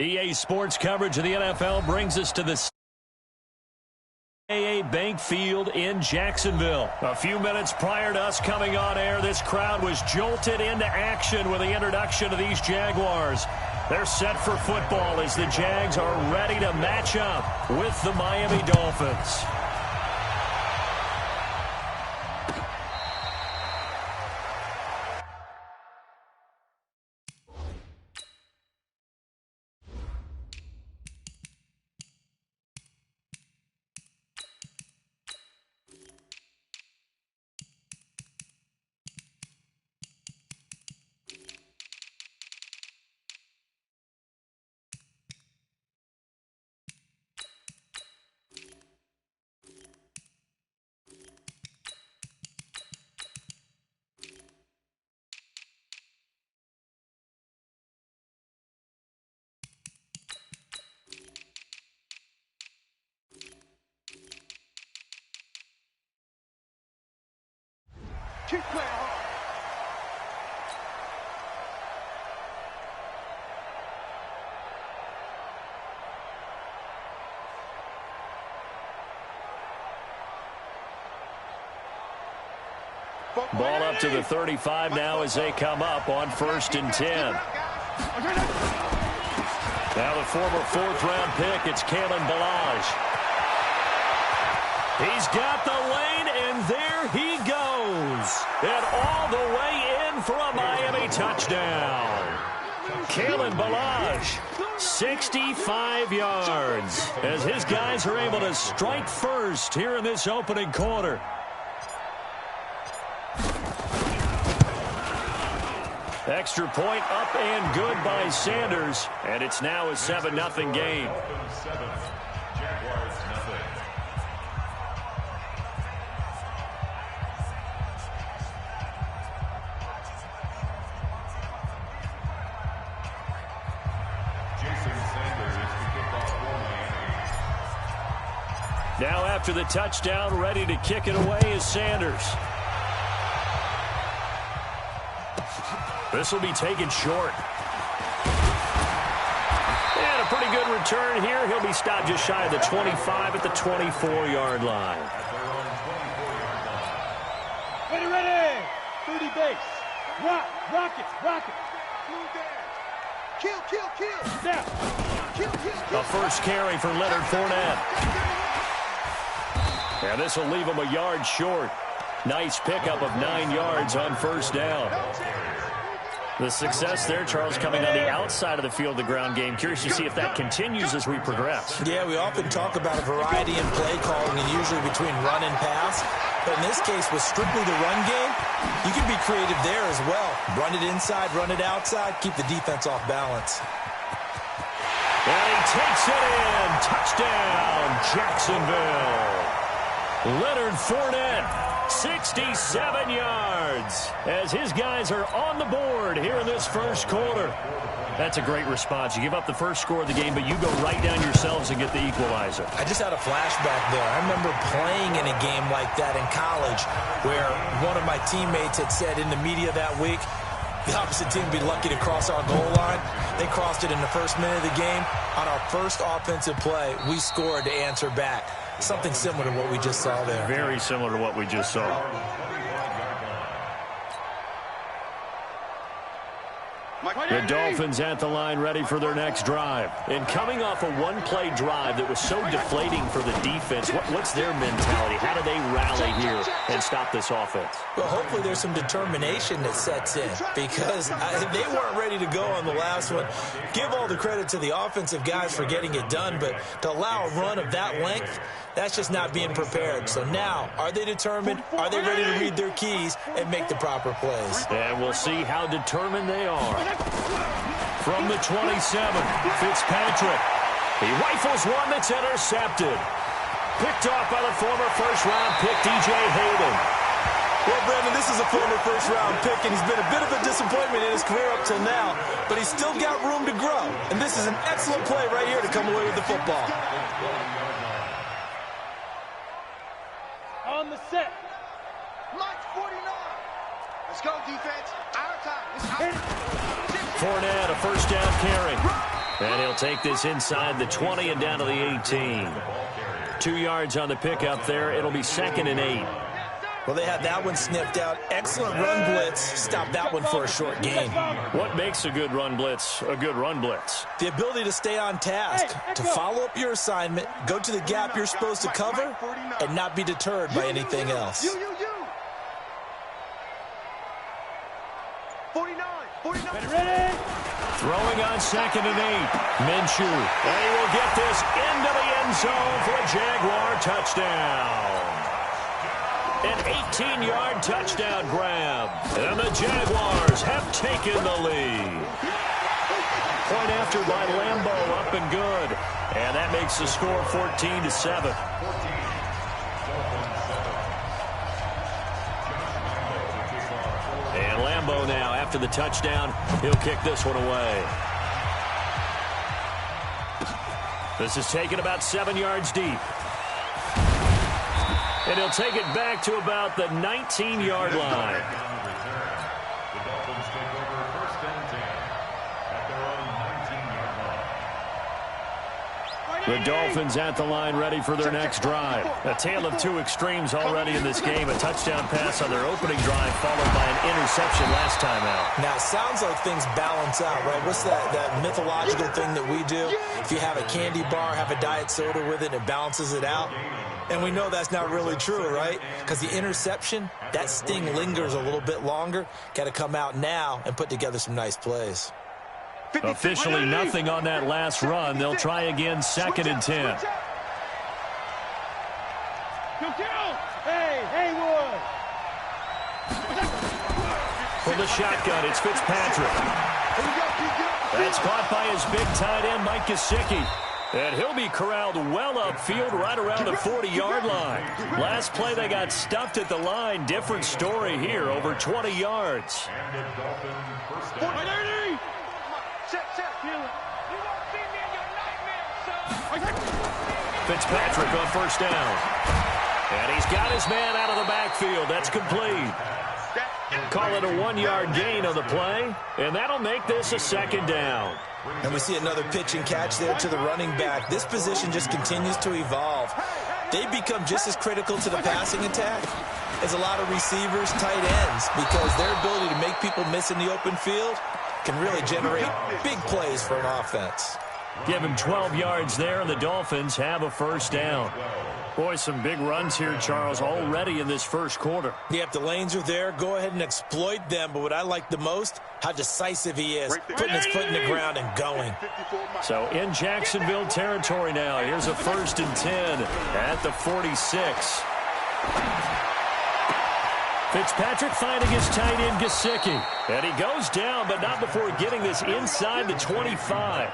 EA Sports coverage of the NFL brings us to the AA Bank Field in Jacksonville. A few minutes prior to us coming on air, this crowd was jolted into action with the introduction of these Jaguars. They're set for football as the Jags are ready to match up with the Miami Dolphins. Keep playing hard. Ball up to the 35 now as they come up on 1st and 10. Now the former 4th-round pick, it's Kalen Ballage. He's got the lane, and there he goes. And all the way in for a Miami touchdown. Kalen Ballage, 65 yards, as his guys are able to strike first here in this opening quarter. Extra point up and good by Sanders, and it's now a 7-0 game. Now after the touchdown, ready to kick it away is Sanders. This will be taken short. And a pretty good return here. He'll be stopped just shy of the 25 at the 24-yard line. Ready. 30 base. Rock it. Kill. Now. Kill. A first carry for Leonard Fournette. And this will leave him a yard short. Nice pickup of 9 yards on first down. The success there, Charles, coming on the outside of the field, the ground game. Curious to see if that continues as we progress. Yeah, we often talk about a variety in play calling and usually between run and pass. But in this case, with strictly the run game, you can be creative there as well. Run it inside, run it outside, keep the defense off balance. And he takes it in. Touchdown, Jacksonville. Leonard Fournette, 67 yards, as his guys are on the board here in this first quarter. That's a great response. You give up the first score of the game, but you go right down yourselves and get the equalizer. I just had a flashback there. I remember playing in a game like that in college where one of my teammates had said in the media that week, the opposite team would be lucky to cross our goal line. They crossed it in the first minute of the game. On our first offensive play, we scored to answer back. Something similar to what we just saw there. Very similar to what we just saw. The Dolphins at the line ready for their next drive. And coming off a one-play drive that was so deflating for the defense, what's their mentality? How do they rally here and stop this offense? Well, hopefully there's some determination that sets in because they weren't ready to go on the last one. Give all the credit to the offensive guys for getting it done, but to allow a run of that length, that's just not being prepared. So now, are they determined? Are they ready to read their keys and make the proper plays? And we'll see how determined they are. From the 27, Fitzpatrick. He rifles one that's intercepted. Picked off by the former first-round pick, DJ Hayden. Well, Brandon, this is a former first-round pick, and he's been a bit of a disappointment in his career up till now, but he's still got room to grow. And this is an excellent play right here to come away with the football. On the set. March 49. Let's go, defense. Our time. Fournette, a first down carry. And he'll take this inside the 20 and down to the 18. 2 yards on the pickup there. It'll be 2nd and 8. Well, they had that one sniffed out. Excellent run blitz. Stop that one for a short gain. What makes a good run blitz a good run blitz? The ability to stay on task, to follow up your assignment, go to the gap you're supposed to cover, and not be deterred by anything else. 49. Ready? Throwing on 2nd and 8. Minshew. And he will get this into the end zone for a Jaguar touchdown. An 18-yard touchdown grab. And the Jaguars have taken the lead. Point after by Lambeau, up and good. And that makes the score 14-7. And Lambeau now, after the touchdown, he'll kick this one away. This is taken about 7 yards deep. And he'll take it back to about the 19-yard line. The Dolphins take over 1st and 10 at their own 19-yard line. The Dolphins at the line, ready for their next drive. A tale of two extremes already in this game. A touchdown pass on their opening drive, followed by an interception last time out. Now, it sounds like things balance out, right? What's that mythological thing that we do? If you have a candy bar, have a diet soda with it, it balances it out. And we know that's not really true, right? Because the interception, that sting lingers a little bit longer. Got to come out now and put together some nice plays. Officially nothing on that last run. They'll try again, 2nd and 10. Hey, Haywood. For the shotgun, it's Fitzpatrick. That's caught by his big tight end, Mike Gesicki. And he'll be corralled well upfield right around the 40-yard line. Last play, they got stuffed at the line. Different story here, over 20 yards. And the Dolphins 1st and 10. Fitzpatrick on 1st down. And he's got his man out of the backfield. That's complete. Call it a 1-yard gain on the play. And that'll make this a 2nd down. And we see another pitch and catch there to the running back. This position just continues to evolve. They become just as critical to the passing attack as a lot of receivers, tight ends, because their ability to make people miss in the open field can really generate big plays for an offense. Give him 12 yards there, and the Dolphins have a 1st down. Boy, some big runs here, Charles, already in this 1st quarter. Yeah, if the lanes are there, go ahead and exploit them. But what I like the most, how decisive he is, putting his foot in the ground and going. So in Jacksonville territory now. Here's a 1st and 10 at the 46. Fitzpatrick finding his tight end, Gesicki. And he goes down, but not before getting this inside the 25.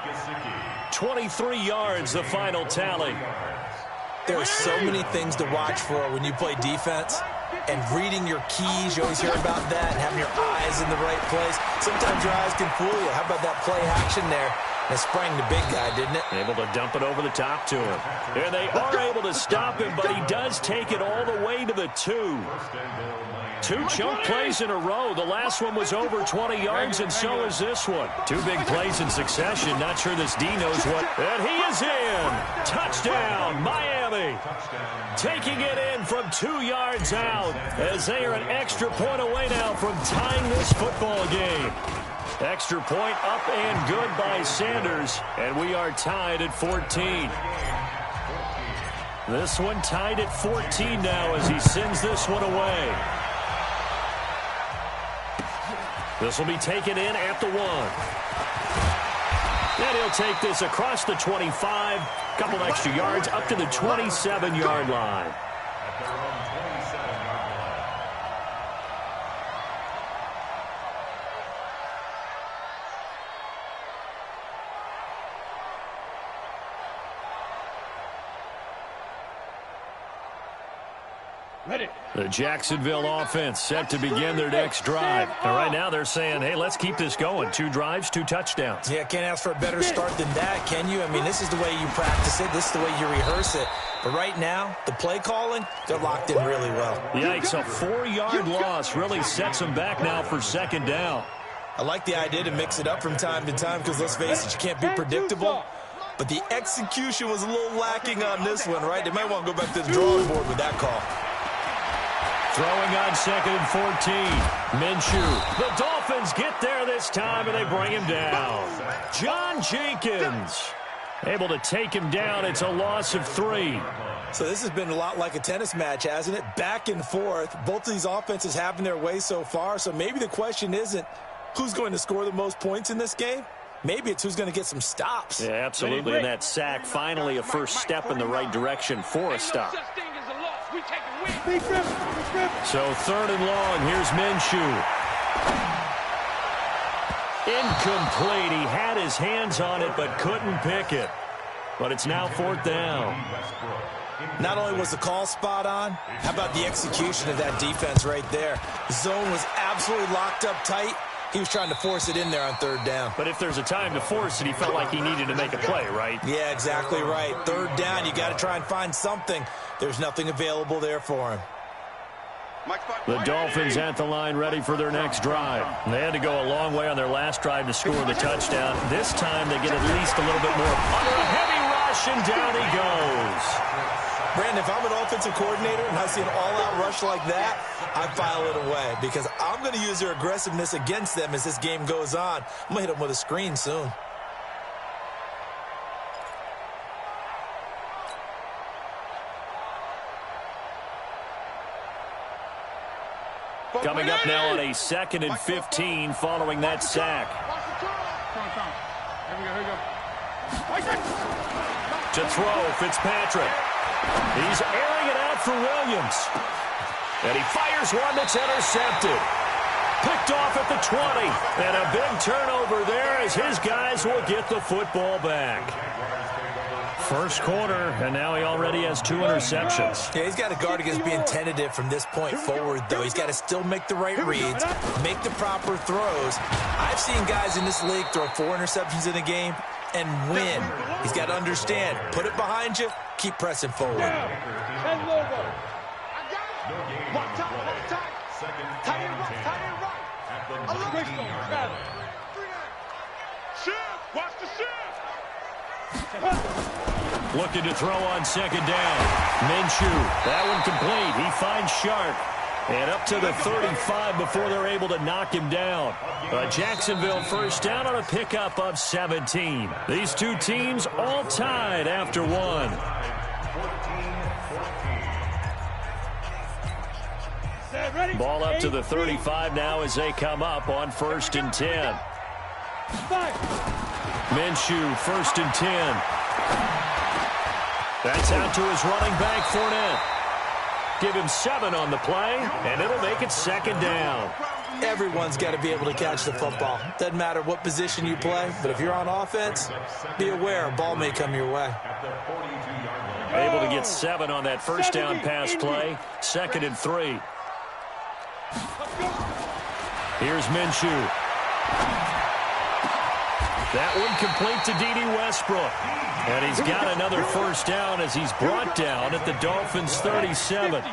23 yards, the final tally. There are so many things to watch for when you play defense. And reading your keys, you always hear about that, and having your eyes in the right place. Sometimes your eyes can fool you. How about that play action there? It sprang the big guy, didn't it? Able to dump it over the top to him. And they are able to stop him, but he does take it all the way to the 2. 2 chunk plays in a row. The last one was over 20 yards, and so is this one. 2 big plays in succession. Not sure this D knows what. And he is in. Touchdown, Miami. Taking it in from 2 yards out as they are an extra point away now from tying this football game. Extra point up and good by Sanders, and we are tied at 14. This one tied at 14 now as he sends this one away. This will be taken in at the 1. And he'll take this across the 25. Couple extra yards up to the 27-yard line. At their own 27-yard line. Ready. The Jacksonville offense set to begin their next drive. And right now they're saying, hey, let's keep this going. 2 drives, 2 touchdowns. Yeah, can't ask for a better start than that, can you? I mean, this is the way you practice it. This is the way you rehearse it. But right now, the play calling, they're locked in really well. Yikes, a 4-yard loss really sets them back now for 2nd down. I like the idea to mix it up from time to time because, let's face it, you can't be predictable. But the execution was a little lacking on this one, right? They might want to go back to the drawing board with that call. Throwing on 2nd and 14. Minshew. The Dolphins get there this time, and they bring him down. John Jenkins able to take him down. It's a loss of 3. So this has been a lot like a tennis match, hasn't it? Back and forth. Both of these offenses having their way so far. So maybe the question isn't who's going to score the most points in this game. Maybe it's who's going to get some stops. Yeah, absolutely. And that sack, finally a first step in the right direction for a stop. So 3rd and long. Here's Minshew. Incomplete. He had his hands on it but couldn't pick it. But it's now 4th down. Not only was the call spot on, how about the execution of that defense right there? The zone was absolutely locked up tight. He was trying to force it in there on 3rd down. But if there's a time to force it, he felt like he needed to make a play, right? Yeah, exactly right. 3rd down, you got to try and find something. There's nothing available there for him. The Dolphins at the line ready for their next drive. They had to go a long way on their last drive to score the touchdown. This time they get at least a little bit more. Under a heavy rush, and down he goes. Brandon, if I'm an offensive coordinator and I see an all-out rush like that, I file it away because I'm going to use their aggressiveness against them as this game goes on. I'm going to hit them with a screen soon. Coming up now on a 2nd and 15 following that sack. To throw, Fitzpatrick. He's airing it out for Williams. And he fires one that's intercepted. Picked off at the 20. And a big turnover there as his guys will get the football back. First quarter, and now he already has 2 interceptions. Yeah, he's got to guard against being tentative from this point forward, though. He's got to still make the right reads, make the proper throws. I've seen guys in this league throw 4 interceptions in a game and win. He's got to understand, put it behind you, keep pressing forward. Looking to throw on 2nd down. Minshew, that one complete. He finds Sharp. And up to the 35 before they're able to knock him down. A Jacksonville first down on a pickup of 17. These two teams all tied after 1. Ball up to the 35 now as they come up on 1st and 10. Minshew, 1st and 10. That's out to his running back, Fournette. Give him 7 on the play, and it'll make it 2nd down. Everyone's got to be able to catch the football. Doesn't matter what position you play, but if you're on offense, be aware a ball may come your way. Able to get 7 on that first down pass play. 2nd and 3. Here's Minshew. That one complete to D.D. Westbrook. And he's got another first down as he's brought down at the Dolphins' 37.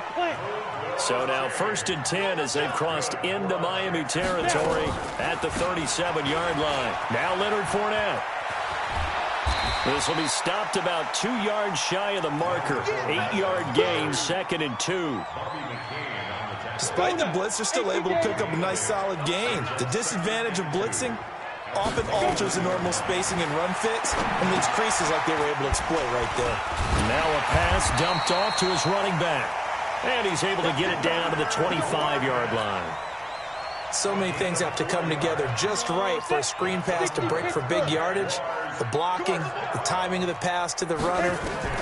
So now 1st and 10 as they've crossed into Miami territory at the 37-yard line. Now Leonard Fournette. This will be stopped about 2 yards shy of the marker. 8-yard gain, 2nd and 2. Despite the blitz, they're still able to pick up a nice solid gain. The disadvantage of blitzing often alters the normal spacing and run fits and leaves creases like they were able to exploit right there. Now a pass dumped off to his running back. And he's able to get it down to the 25-yard line. So many things have to come together just right for a screen pass to break for big yardage. The blocking, the timing of the pass to the runner,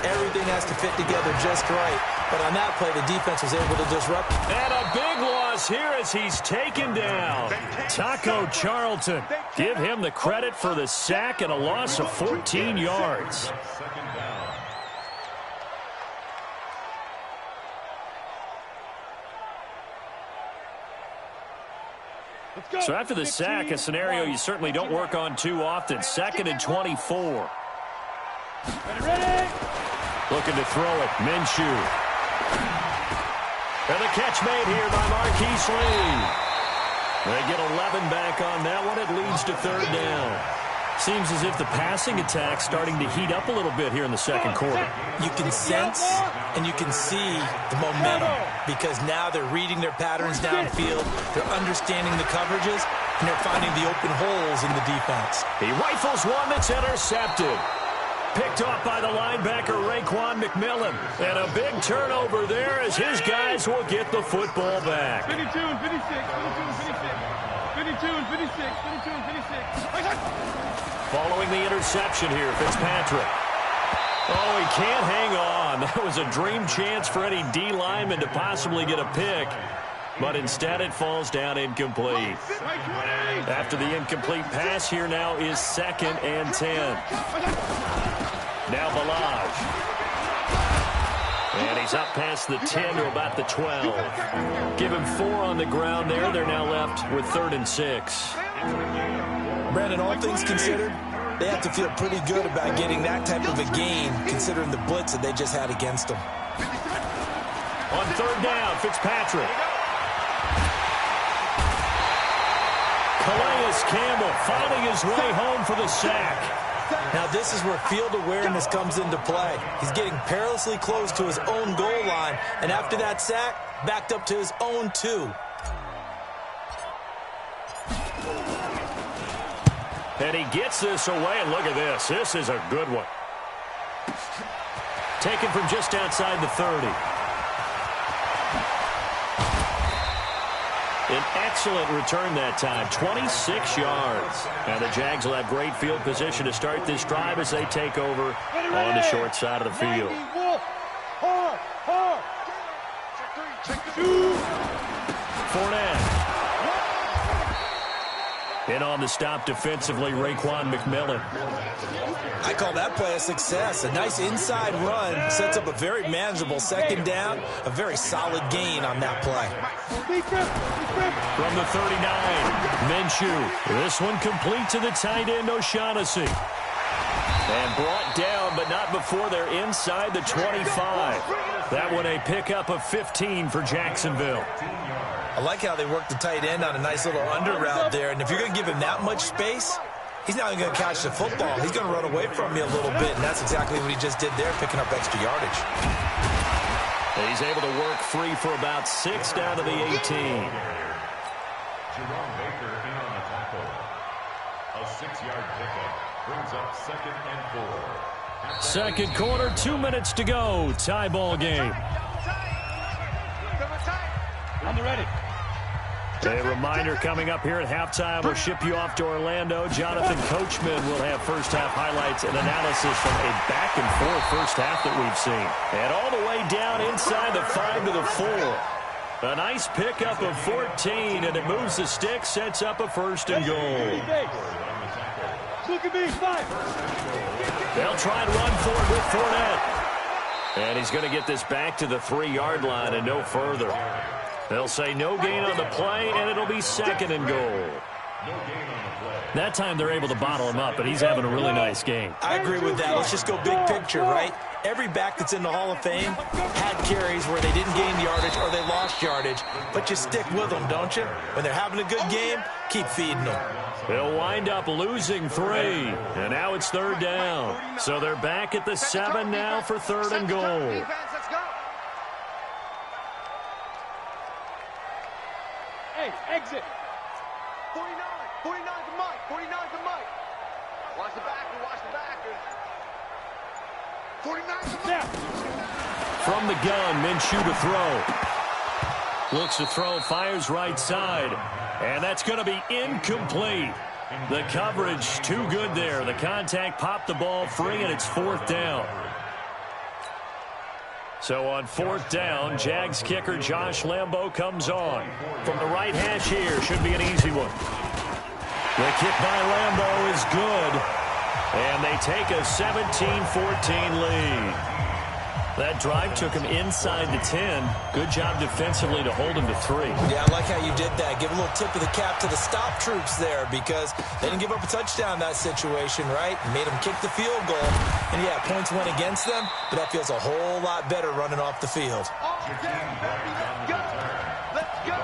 everything has to fit together just right. But on that play, the defense was able to disrupt. And a big loss here as he's taken down. Taco Charlton. Give him the credit for the sack and a loss of 14 yards. So after the sack, a scenario you certainly don't work on too often. 2nd and 24. Looking to throw it. Minshew. And the catch made here by Marquise Lee. They get 11 back on that one. It leads to third down. Seems as if the passing attack's starting to heat up a little bit here in the second quarter. You can sense and you can see the momentum because now they're reading their patterns downfield, they're understanding the coverages, and they're finding the open holes in the defense. He rifles one that's intercepted. Picked off by the linebacker, Raekwon McMillan. And a big turnover there as his guys will get the football back. 52 and 56, 52 and 56, 52 and 56, 52 and 56. Following the interception here, Fitzpatrick. Oh, he can't hang on. That was a dream chance for any D lineman to possibly get a pick. But instead it falls down incomplete. After the incomplete pass, here now is 2nd and 10. Now Balaj. And he's up past the 10 to about the 12. Give him 4 on the ground there. They're now left with 3rd and 6. Brandon, all things considered, they have to feel pretty good about getting that type of a gain considering the blitz that they just had against them. On 3rd down, Fitzpatrick. Calais Campbell finding his way home for the sack. Now this is where field awareness comes into play. He's getting perilously close to his own goal line, and after that sack, backed up to his own 2. And he gets this away, and look at this. This is a good one. Taken from just outside the 30. An excellent return that time, 26 yards. And the Jags will have great field position to start this drive as they take over on the short side of the field. Fournette. In on the stop defensively, Raekwon McMillan. I call that play a success. A nice inside run sets up a very manageable 2nd down, a very solid gain on that play. From the 39, Minshew. This one complete to the tight end, O'Shaughnessy. And brought down, but not before they're inside the 25. That one a pickup of 15 for Jacksonville. I like how they work the tight end on a nice little under route there. And if you're going to give him that much space, he's not even going to catch the football. He's going to run away from you a little bit, and that's exactly what he just did there, picking up extra yardage. He's able to work free for about 6 down to the 18. Jerome Baker in on the tackle. A 6-yard pickup brings up 2nd and 4. Second quarter, 2 minutes to go. Tie ball game. On the ready. A reminder coming up here at halftime. We'll ship you off to Orlando. Jonathan Coachman will have first-half highlights and analysis from a back-and-forth first half that we've seen. And all the way down inside the 5 to the 4. A nice pickup of 14, and it moves the stick, sets up a 1st and goal. Look at me, 5. They'll try and run for it with Fournette. And he's going to get this back to the 3-yard line and no further. They'll say no gain on the play, and it'll be 2nd and goal. That time they're able to bottle him up, but he's having a really nice game. I agree with that. Let's just go big picture, right? Every back that's in the Hall of Fame had carries where they didn't gain yardage or they lost yardage, but you stick with them, don't you? When they're having a good game, keep feeding them. They'll wind up losing 3, and now it's 3rd down. So they're back at the 7 now for 3rd and goal. Hey, exit. 49 to Mike, 49 to Mike. Watch the backer, watch the backer. 49 to Mike. From the gun, Minshew to throw. Looks to throw, fires right side. And that's going to be incomplete. The coverage too good there. The contact popped the ball free, and it's 4th down. So on 4th down, Jags kicker Josh Lambo comes on. From the right hash here, should be an easy one. The kick by Lambo is good. And they take a 17-14 lead. That drive took him inside the 10. Good job defensively to hold him to 3. Yeah, I like how you did that. Give a little tip of the cap to the stop troops there because they didn't give up a touchdown in that situation, right? Made them kick the field goal. And, yeah, points went against them, but that feels a whole lot better running off the field. Let's go.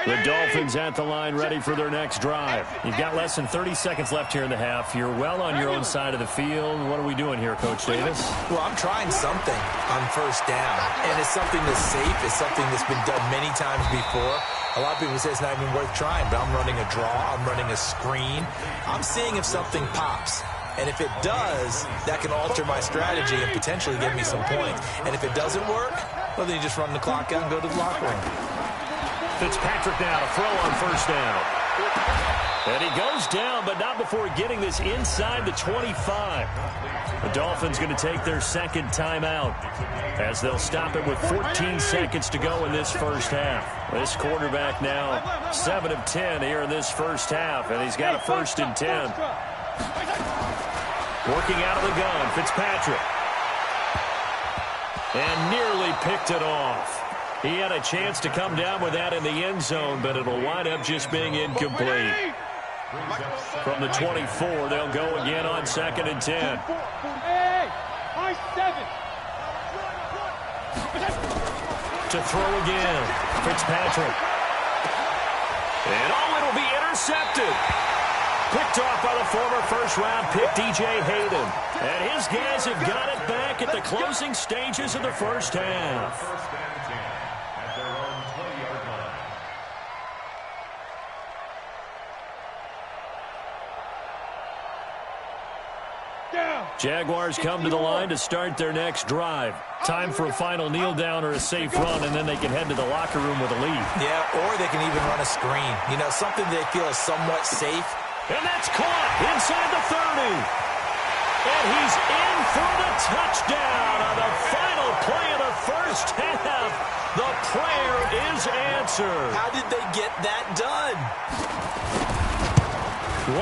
The Dolphins at the line ready for their next drive. You've got less than 30 seconds left here in the half. You're well on your own side of the field. What are we doing here, Coach Davis? Well, I'm trying something on first down, and it's something that's safe. It's something that's been done many times before. A lot of people say it's not even worth trying, but I'm running a draw. I'm running a screen. I'm seeing if something pops. And if it does, that can alter my strategy and potentially give me some points. And if it doesn't work, well, then you just run the clock out and go to the locker room. Fitzpatrick now to throw on first down. And he goes down, but not before getting this inside the 25. The Dolphins going to take their second timeout as they'll stop it with 14 seconds to go in this first half. This quarterback now 7 of 10 here in this first half, and he's got a 1st and 10. Working out of the gun, Fitzpatrick. And nearly picked it off. He had a chance to come down with that in the end zone, but it'll wind up just being incomplete. From the 24, they'll go again on 2nd and 10. To throw again, Fitzpatrick. And it'll be intercepted. Picked off by the former first-round pick, DJ Hayden. And his guys have got it back at the closing stages of the first half. First and 10 at their own 20-yard line. Jaguars come to the line to start their next drive. Time for a final kneel down or a safe run, and then they can head to the locker room with a lead. Yeah, or they can even run a screen. You know, something they feel is somewhat safe. And that's caught inside the 30. And he's in for the touchdown on the final play of the first half. The prayer is answered. How did they get that done?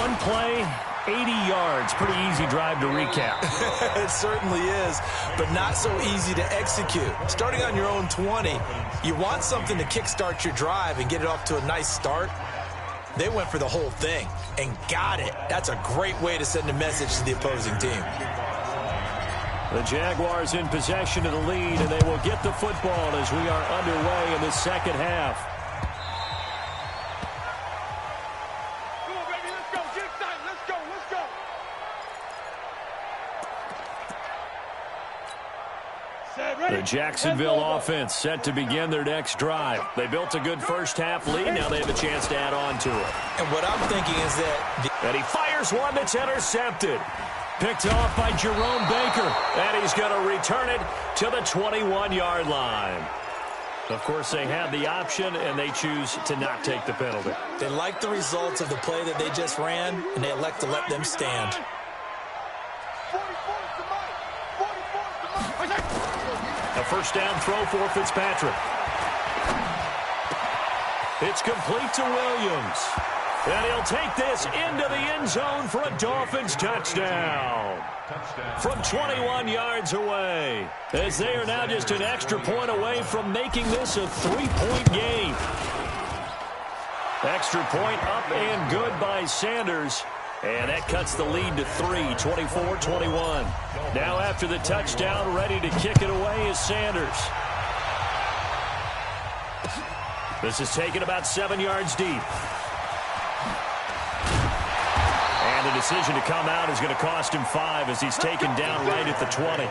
One play, 80 yards. Pretty easy drive to recap. It certainly is, but not so easy to execute. Starting on your own 20, you want something to kickstart your drive and get it off to a nice start. They went for the whole thing and got it. That's a great way to send a message to the opposing team. The Jaguars in possession of the lead, and they will get the football as we are underway in the second half. Come on, baby, let's go. Get excited. Let's go. Let's go. The Jacksonville offense set to begin their next drive. They built a good first half lead. Now they have a chance to add on to it. And what I'm thinking is that... And he fires one that's intercepted. Picked off by Jerome Baker. And he's going to return it to the 21-yard line. Of course, they have the option, and they choose to not take the penalty. They like the results of the play that they just ran, and they elect to let them stand. A first down throw for Fitzpatrick. It's complete to Williams. And he'll take this into the end zone for a Dolphins touchdown. From 21 yards away. As they are now just an extra point away from making this a 3-point game. Extra point up and good by Sanders. And that cuts the lead to 3, 24-21. Now after the touchdown, ready to kick it away is Sanders. This is taken about 7 yards deep. And the decision to come out is going to cost him 5 as he's taken down right at the 20.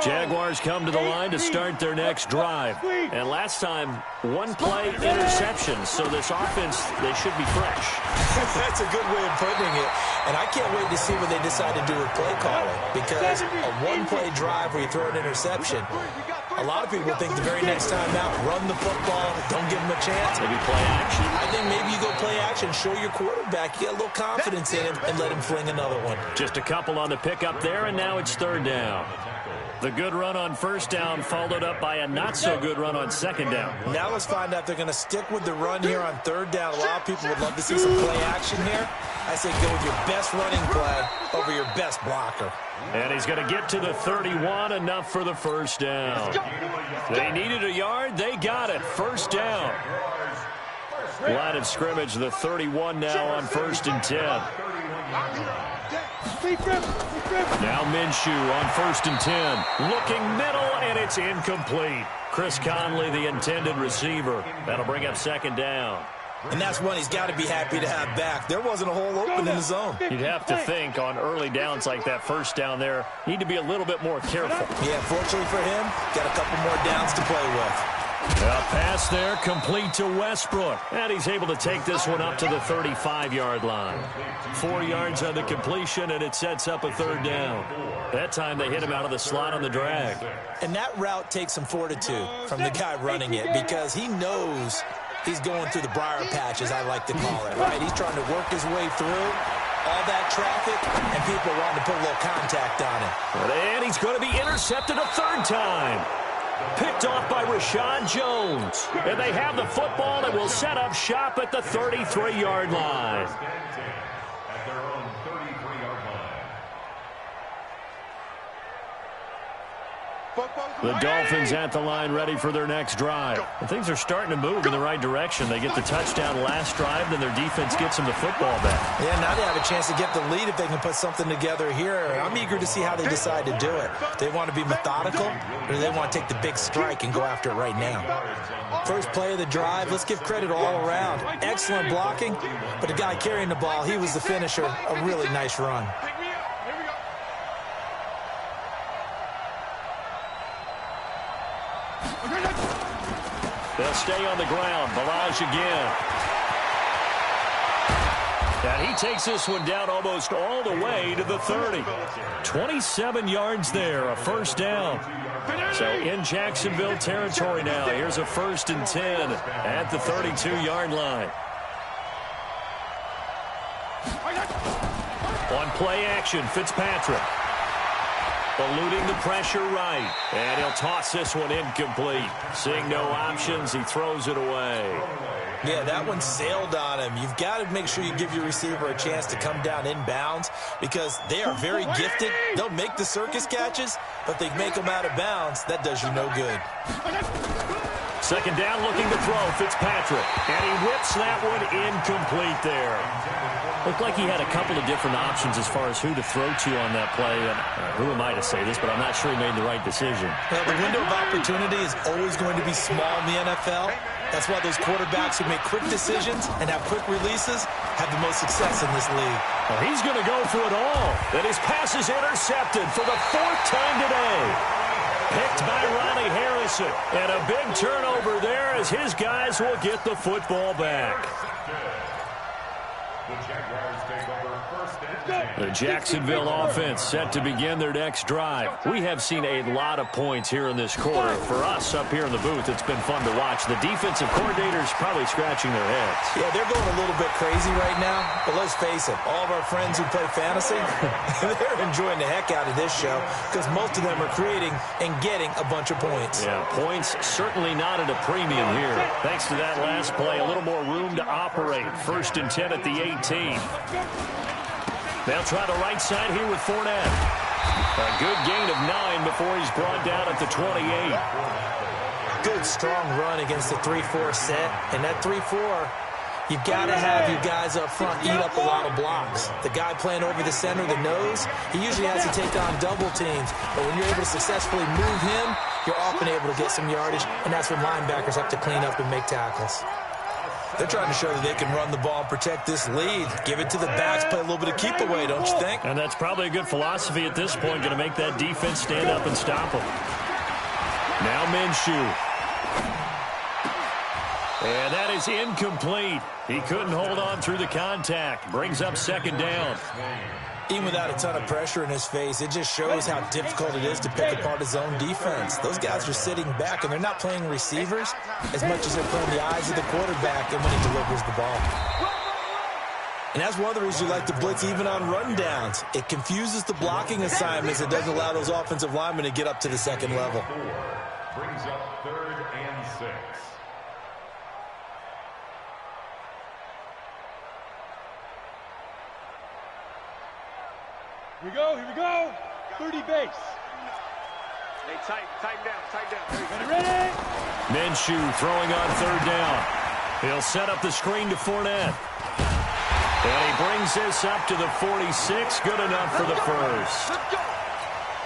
Jaguars come to the line to start their next drive. And last time, one play interception. So this offense, they should be fresh. That's a good way of putting it. And I can't wait to see what they decide to do with play calling. Because a one-play drive where you throw an interception, a lot of people think the very next time out, run the football, don't give them a chance. Maybe play action. I think maybe you go play action, show your quarterback, you get a little confidence in him, and let him fling another one. Just a couple on the pickup there, and now it's third down. The good run on first down followed up by a not-so-good run on second down. Now let's find out if they're going to stick with the run here on third down. A lot of people would love to see some play action here. I say go with your best running play over your best blocker. And he's going to get to the 31, enough for the first down. They needed a yard. They got it. First down. Line of scrimmage, the 31 now on 1st and 10. Now Minshew on 1st and 10. Looking middle, and it's incomplete. Chris Conley, the intended receiver. That'll bring up 2nd down. And that's one he's got to be happy to have back. There wasn't a hole open in the zone. You'd have to think on early downs like that, 1st down there, need to be a little bit more careful. Yeah, fortunately for him, got a couple more downs to play with. A pass there, complete to Westbrook. And he's able to take this one up to the 35-yard line. 4 yards on the completion, and it sets up a 3rd down. That time they hit him out of the slot on the drag. And that route takes some fortitude from the guy running it because he knows he's going through the briar patch, as I like to call it, right? He's trying to work his way through all that traffic, and people want to put a little contact on him. And he's going to be intercepted a 3rd time. Picked off by Rashad Jones. And they have the football that will set up shop at the 33-yard line. At their own 33-yard line. The Dolphins at the line ready for their next drive. And things are starting to move in the right direction. They get the touchdown last drive, then their defense gets them the football back. Yeah, now they have a chance to get the lead if they can put something together here. I'm eager to see how they decide to do it. They want to be methodical, or they want to take the big strike and go after it right now. First play of the drive, let's give credit all around. Excellent blocking, but the guy carrying the ball, he was the finisher. A really nice run. They'll stay on the ground. Balaj again. And he takes this one down almost all the way to the 30. 27 yards there, a 1st down. So in Jacksonville territory now. Here's a 1st and 10 at the 32-yard line. On play action, Fitzpatrick. Eluding the pressure right. And he'll toss this one incomplete. Seeing no options, he throws it away. Yeah, that one sailed on him. You've got to make sure you give your receiver a chance to come down inbounds because they are very gifted. They'll make the circus catches, but they make them out of bounds. That does you no good. 2nd down, looking to throw, Fitzpatrick. And he whips that one incomplete there. Looked like he had a couple of different options as far as who to throw to on that play. And who am I to say this, but I'm not sure he made the right decision. Well, the window of opportunity is always going to be small in the NFL. That's why those quarterbacks who make quick decisions and have quick releases have the most success in this league. Well, he's going to go for it all. And his pass is intercepted for the 4th time today. Picked by Ronnie Harrison. And a big turnover there as his guys will get the football back. The Jaguars take over 1st and 10. The Jacksonville offense set to begin their next drive. We have seen a lot of points here in this quarter. For us up here in the booth, it's been fun to watch. The defensive coordinators probably scratching their heads. Yeah, they're going a little bit crazy right now, but let's face it, all of our friends who play fantasy, they're enjoying the heck out of this show because most of them are creating and getting a bunch of points. Yeah, points certainly not at a premium here. Thanks to that last play, a little more room to operate. 1st and 10 at the 18. They'll try the right side here with Fournette. A good gain of 9 before he's brought down at the 28. Good, strong run against the 3-4 set. And that 3-4, you've got to have your guys up front eat up a lot of blocks. The guy playing over the center, the nose, he usually has to take on double teams. But when you're able to successfully move him, you're often able to get some yardage. And that's when linebackers have to clean up and make tackles. They're trying to show that they can run the ball and protect this lead. Give it to the backs, play a little bit of keep away, don't you think? And that's probably a good philosophy at this point, going to make that defense stand up and stop them. Now Minshew. And that is incomplete. He couldn't hold on through the contact. Brings up 2nd down. Even without a ton of pressure in his face, it just shows how difficult it is to pick apart his own defense. Those guys are sitting back, and they're not playing receivers as much as they're playing the eyes of the quarterback and when he delivers the ball. And that's one of the reasons you like to blitz even on run downs. It confuses the blocking assignments. It doesn't allow those offensive linemen to get up to the 2nd level. Brings up 3rd and 6. Here we go. 30 base. Hey, tighten down. Ready? Minshew throwing on 3rd down. He'll set up the screen to Fournette. And he brings this up to the 46. Good enough for the first.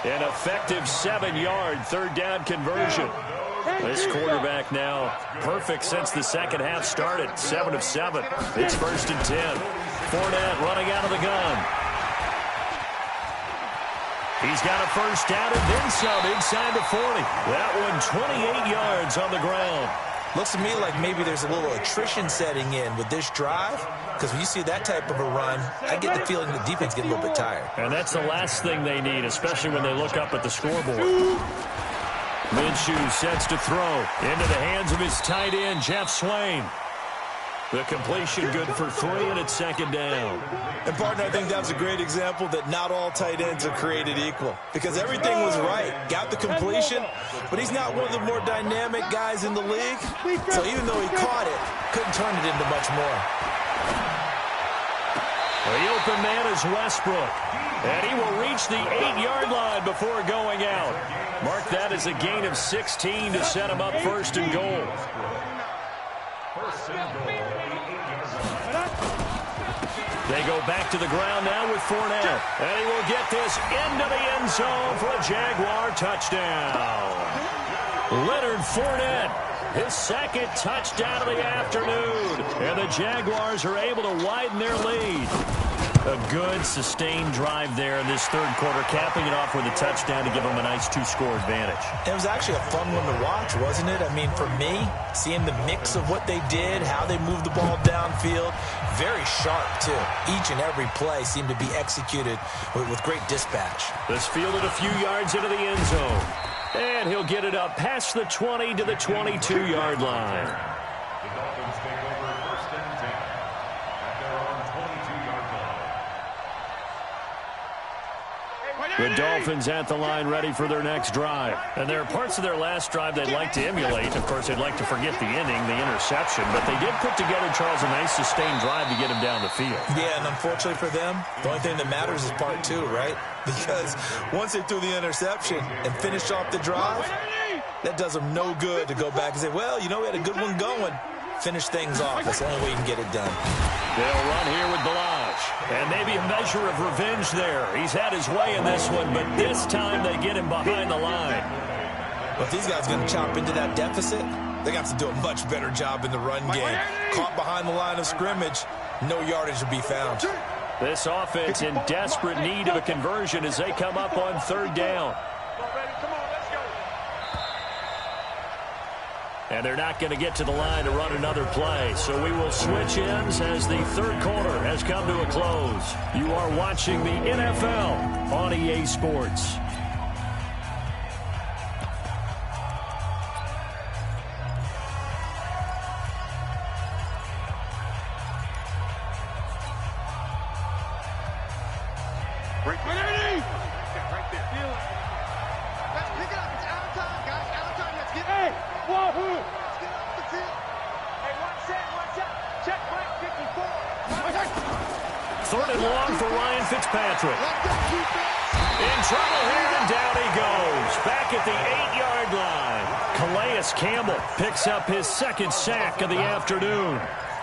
An effective 7-yard third down conversion. This quarterback now perfect since the second half started. 7 of 7. It's 1st and 10. Fournette running out of the gun. He's got a first down and then some inside the 40. That one 28 yards on the ground. Looks to me like maybe there's a little attrition setting in with this drive, because when you see that type of a run, I get the feeling the defense gets a little bit tired. And that's the last thing they need, especially when they look up at the scoreboard. Minshew sets to throw into the hands of his tight end, Jeff Swain. The completion good for 3, and it's 2nd down. And, partner, I think that was a great example that not all tight ends are created equal, because everything was right. Got the completion, but he's not one of the more dynamic guys in the league. So even though he caught it, couldn't turn it into much more. The open man is Westbrook, and he will reach the 8-yard line before going out. Mark that as a gain of 16 to set him up 1st and goal. They go back to the ground now with Fournette. And he will get this into the end zone for a Jaguar touchdown. Leonard Fournette, his 2nd touchdown of the afternoon. And the Jaguars are able to widen their lead. A good, sustained drive there in this 3rd quarter, capping it off with a touchdown to give them a nice 2-score advantage. It was actually a fun one to watch, wasn't it? I mean, for me, seeing the mix of what they did, how they moved the ball downfield, very sharp, too. Each and every play seemed to be executed with great dispatch. This fielded a few yards into the end zone. And he'll get it up past the 20 to the 22-yard line. The Dolphins take over 1st and 10 at their own 22-yard line. The Dolphins at the line ready for their next drive. And there are parts of their last drive they'd like to emulate. Of course, they'd like to forget the inning, the interception. But they did put together, Charles, a nice sustained drive to get him down the field. Yeah, and unfortunately for them, the only thing that matters is part 2, right? Because once they threw the interception and finished off the drive, that does them no good to go back and say, well, you know, we had a good one going. Finish things off. That's the only way you can get it done. They'll run here with Balaj. And maybe a measure of revenge there. He's had his way in this one, but this time they get him behind the line. But if these guys are going to chop into that deficit, they got to do a much better job in the run game. Caught behind the line of scrimmage, no yardage to be found. This offense in desperate need of a conversion as they come up on 3rd down. And they're not going to get to the line to run another play. So we will switch ends as the 3rd quarter has come to a close. You are watching the NFL on EA Sports. Right there. Pick it up. It's out of time, guys. Out of time. Let's get it. Hey, wahoo! Let's get off the field. Hey, watch out. Check back 54. 3rd and long for Ryan Fitzpatrick. Let go, defense. In trouble here, and down he goes. Back at the 8-yard line. Calais Campbell picks up his 2nd sack of the afternoon.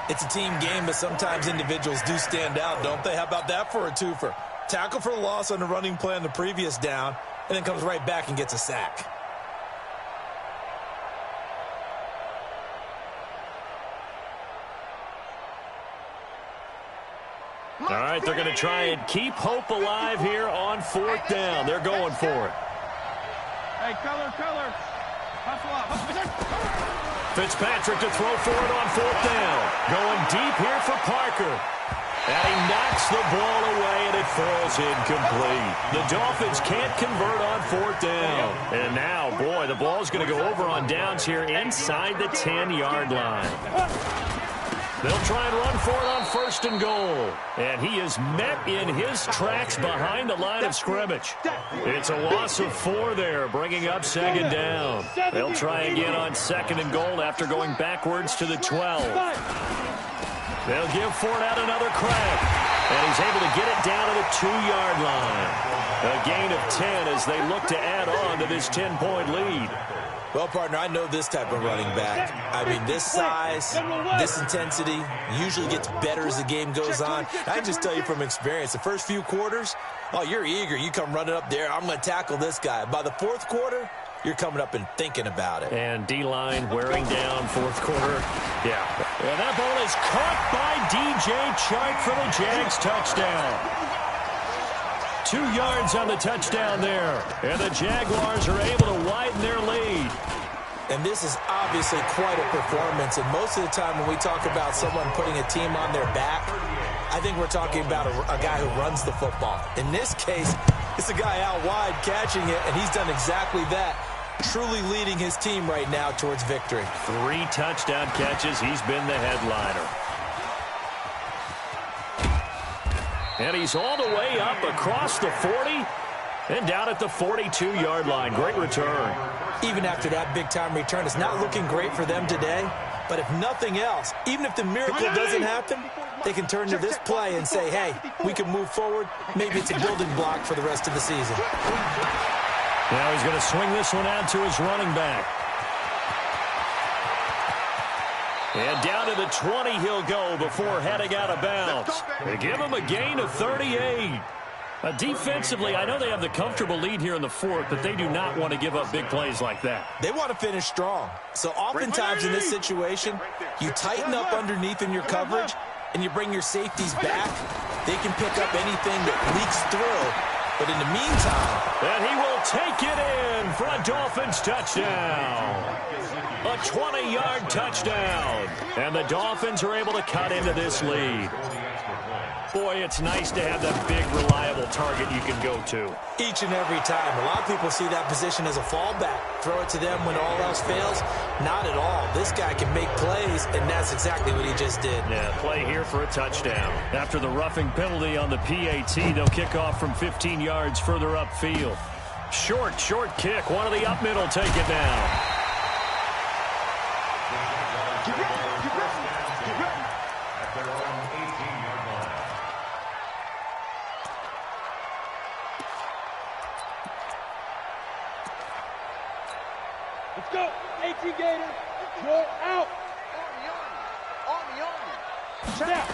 It's a team game, but sometimes individuals do stand out, don't they? How about that for a twofer? Tackle for the loss on the running play on the previous down, and then comes right back and gets a sack. All right, they're going to try and keep hope alive here on 4th down. They're going for it. Hey, color. Hustle up. Fitzpatrick to throw for it on 4th down. Going deep here for Parker. And he knocks the ball away, and it falls incomplete. The Dolphins can't convert on 4th down. And now, boy, the ball's going to go over on downs here inside the 10-yard line. They'll try and run for it on 1st and goal. And he is met in his tracks behind the line of scrimmage. It's a loss of 4 there, bringing up 2nd down. They'll try again on 2nd and goal after going backwards to the 12. They'll give Fournette another crack. And he's able to get it down to the 2-yard line. A gain of 10 as they look to add on to this 10-point lead. Well, partner, I know this type of running back. I mean, this size, this intensity usually gets better as the game goes on. I can just tell you from experience, the first few quarters, oh, you're eager. You come running up there, I'm going to tackle this guy. By the fourth quarter, you're coming up and thinking about it. And D-line wearing down fourth quarter. Yeah. And that ball is caught by DJ Chark for the Jags touchdown. 2 yards on the touchdown there. And the Jaguars are able to widen their lead. And this is obviously quite a performance. And most of the time when we talk about someone putting a team on their back, I think we're talking about a guy who runs the football. In this case, it's a guy out wide catching it, and he's done exactly that. Truly leading his team right now towards victory. 3 touchdown catches. He's been the headliner. And he's all the way up across the 40 and down at the 42-yard line. Great return. Even after that big-time return, it's not looking great for them today. But if nothing else, even if the miracle doesn't happen, they can turn to this play and say, hey, we can move forward. Maybe it's a building block for the rest of the season. Now he's going to swing this one out to his running back. And down to the 20 he'll go before heading out of bounds. They give him a gain of 38. Defensively, I know they have the comfortable lead here in the fourth, but they do not want to give up big plays like that. They want to finish strong. So oftentimes in this situation, you tighten up underneath in your coverage, and you bring your safeties back. They can pick up anything that leaks through. But in the meantime... And he will take it in for a Dolphins touchdown. A 20-yard touchdown. And the Dolphins are able to cut into this lead. Boy, it's nice to have that big, reliable target you can go to. Each and every time. A lot of people see that position as a fallback. Throw it to them when all else fails. Not at all. This guy can make plays, and that's exactly what he just did. Yeah, play here for a touchdown. After the roughing penalty on the PAT, they'll kick off from 15 yards further upfield. Short kick. One of the up middle take it down. Let's go. 18 Gators. You're out. On the onion. Check out.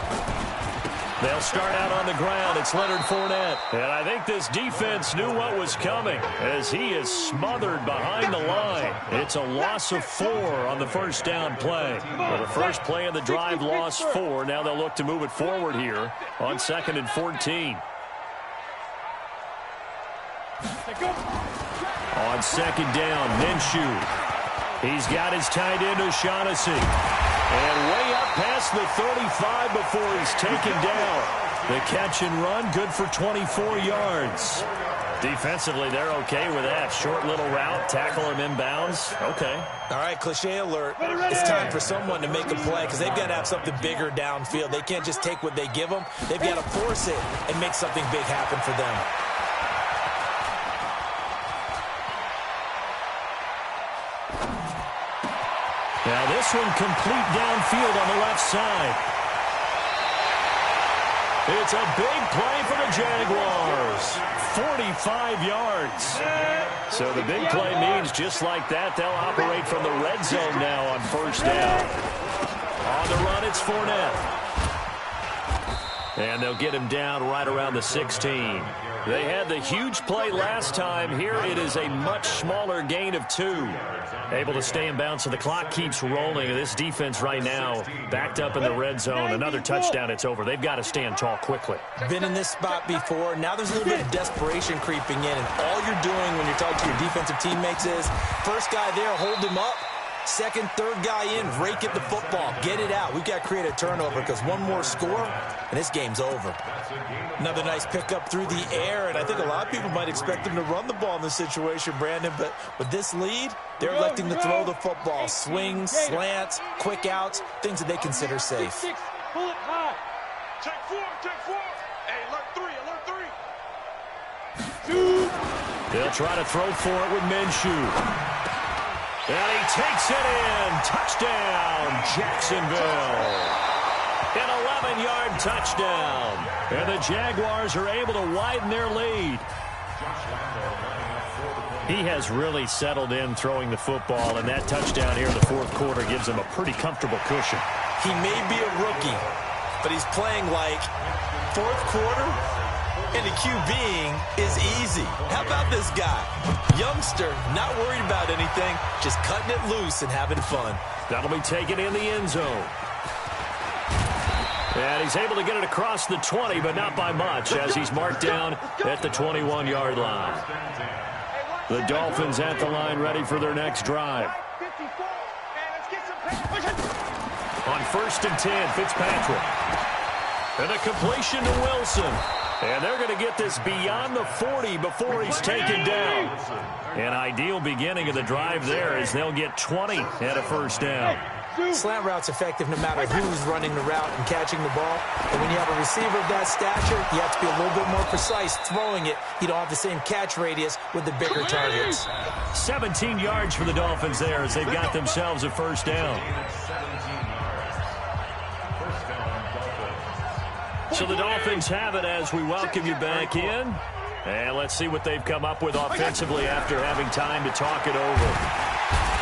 They'll start out on the ground. It's Leonard Fournette. And I think this defense knew what was coming as he is smothered behind the line. It's a loss of 4 on the first down play. Well, the first play of the drive lost 4. Now they'll look to move it forward here on 2nd and 14. On 2nd down, Minshew. He's got his tight end O'Shaughnessy. And way up past the 35 before he's taken down. The catch and run, good for 24 yards. Defensively, they're okay with that. Short little route, tackle him inbounds. Okay. All right, cliche alert. It's time for someone to make a play because they've got to have something bigger downfield. They can't just take what they give them. They've got to force it and make something big happen for them. Now this one complete downfield on the left side. It's a big play for the Jaguars. 45 yards. So the big play means just like that, they'll operate from the red zone now on first down. On the run, it's Fournette. And they'll get him down right around the 16. They had the huge play last time. Here it is a much smaller gain of 2. Able to stay in bounds, so the clock keeps rolling. This defense right now backed up in the red zone. Another touchdown, it's over. They've got to stand tall quickly. Been in this spot before. Now there's a little bit of desperation creeping in, and all you're doing when you're talking to your defensive teammates is first guy there, hold him up. Second, third guy in, rake at the football. Get it out. We've got to create a turnover because one more score, and this game's over. Another nice pickup through the air, and I think a lot of people might expect them to run the ball in this situation, Brandon, but with this lead, they're electing to throw the football. Swings, slants, quick outs, things that they consider safe. Pull it high. Check 4, check 4. Hey, alert 3, alert 3. They'll try to throw for it with Minshew. And he takes it in. Touchdown, Jacksonville. An 11-yard touchdown. And the Jaguars are able to widen their lead. He has really settled in throwing the football, and that touchdown here in the fourth quarter gives him a pretty comfortable cushion. He may be a rookie, but he's playing like fourth quarter, and the QBing is easy. How about this guy? Youngster, not worried about anything, just cutting it loose and having fun. That'll be taken in the end zone. And he's able to get it across the 20, but not by much, as he's marked down at the 21-yard line. The Dolphins at the line ready for their next drive. On 1st and 10, Fitzpatrick. And a completion to Wilson. And they're going to get this beyond the 40 before he's taken down. An ideal beginning of the drive there as they'll get 20 at a first down. Slant route's effective no matter who's running the route and catching the ball. And when you have a receiver of that stature, you have to be a little bit more precise throwing it. You don't have the same catch radius with the bigger targets. 17 yards for the Dolphins there as they've got themselves a first down. So the Dolphins have it as we welcome you back in. And let's see what they've come up with offensively after having time to talk it over.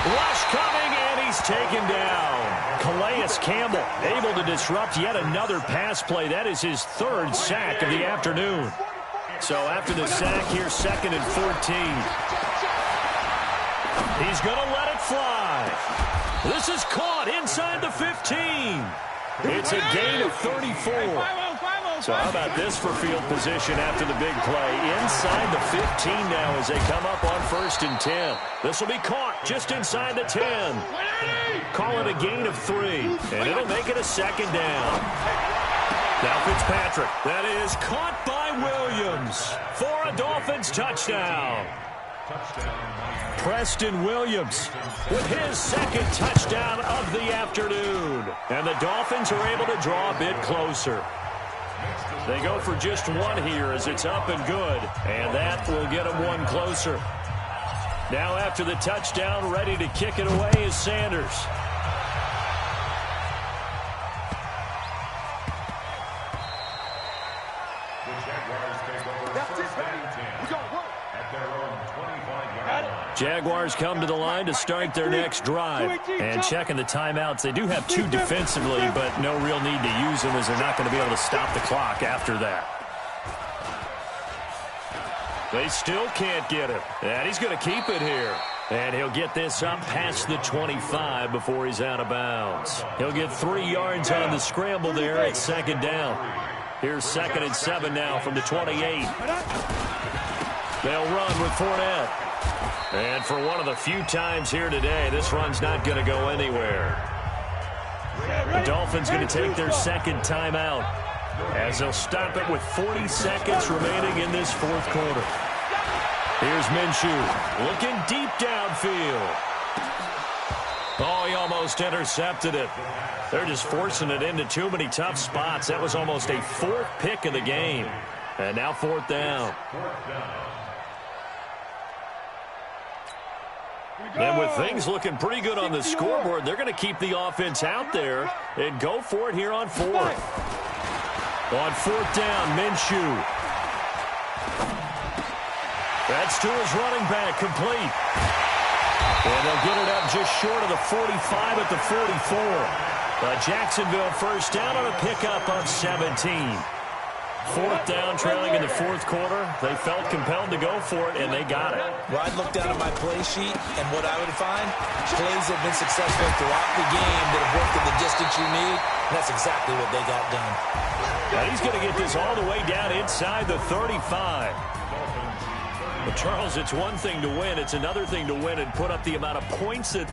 Rush coming, and he's taken down. Calais Campbell able to disrupt yet another pass play. That is his 3rd sack of the afternoon. So after the sack here, 2nd and 14. He's going to let it fly. This is caught inside the 15. It's a gain of 34. So how about this for field position after the big play? Inside the 15 now as they come up on 1st and 10. This will be caught just inside the 10. Call it a gain of 3, and it'll make it a 2nd down. Now Fitzpatrick. That is caught by Williams for a Dolphins touchdown. Preston Williams with his 2nd touchdown of the afternoon. And the Dolphins are able to draw a bit closer. They go for just 1 here as it's up and good. And that will get them 1 closer. Now after the touchdown, ready to kick it away is Sanders. Jaguars come to the line to start their next drive. And checking the timeouts, they do have 2 defensively, but no real need to use them as they're not going to be able to stop the clock after that. They still can't get him. And he's going to keep it here. And he'll get this up past the 25 before he's out of bounds. He'll get 3 yards on the scramble there at 2nd down. Here's 2nd and 7 now from the 28. They'll run with Fournette. And for one of the few times here today, this run's not going to go anywhere. The Dolphins going to take their 2nd timeout as they'll stop it with 40 seconds remaining in this 4th quarter. Here's Minshew looking deep downfield. Oh, he almost intercepted it. They're just forcing it into too many tough spots. That was almost a 4th pick of the game. And now 4th down. And with things looking pretty good on the scoreboard, they're going to keep the offense out there and go for it here on 4th. On 4th down, Minshew. That's to his running back, complete. And they'll get it up just short of the 45 at the 44. Jacksonville first down on a pickup of 17. 4th down, trailing in the 4th quarter. They felt compelled to go for it, and they got it. Well, I'd look down at my play sheet, and what I would find, plays have been successful throughout the game that have worked at the distance you need, and that's exactly what they got done. Now he's going to get this all the way down inside the 35. But, Charles, it's one thing to win. It's another thing to win and put up the amount of points that